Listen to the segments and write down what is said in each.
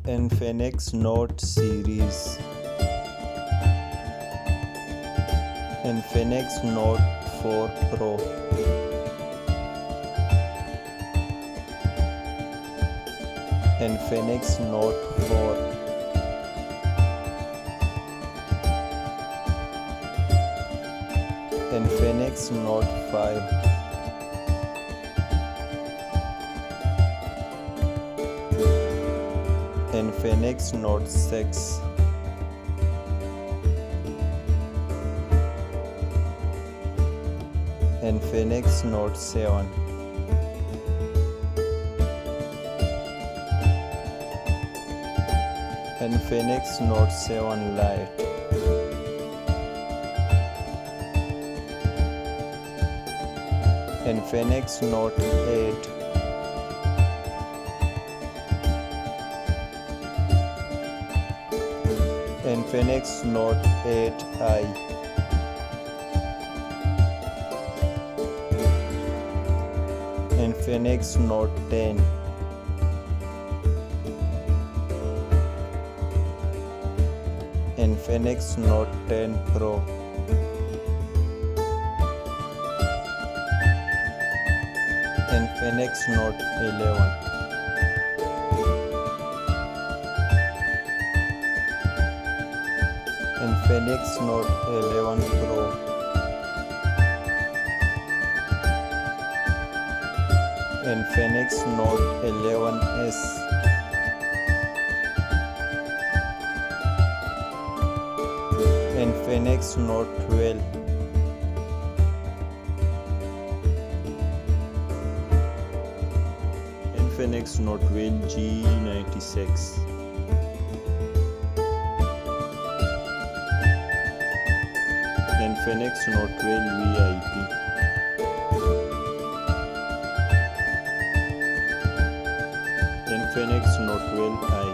Infinix Note series, Infinix Note 4 Pro, Infinix Note 4, Infinix Note 5, Infinix Note 6, Infinix Note 7, Infinix Note 7 Lite, Infinix Note 8, Infinix Note 8i, Infinix Note 10, Infinix Note 10 Pro, Infinix Note 11, Infinix Note 11 Pro, Infinix Note 11s, Infinix Note 12, Infinix Note 12 G96, Infinix Note 12 VIP, Infinix Note 12i,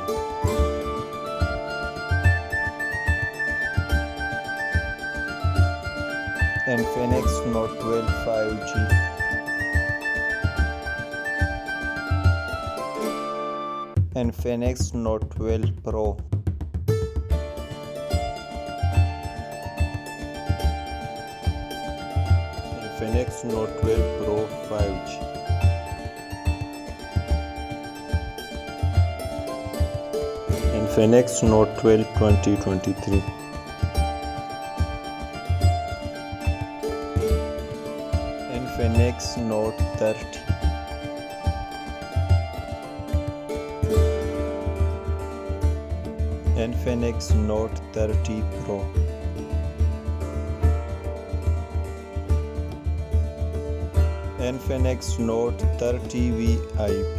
Infinix Note 12 5G, Infinix Note 12 Pro, Infinix Note 12 Pro 5G, Infinix Note 12 2023, Infinix Note 30, Infinix Note 30 Pro, Infinix Note 30 VIP,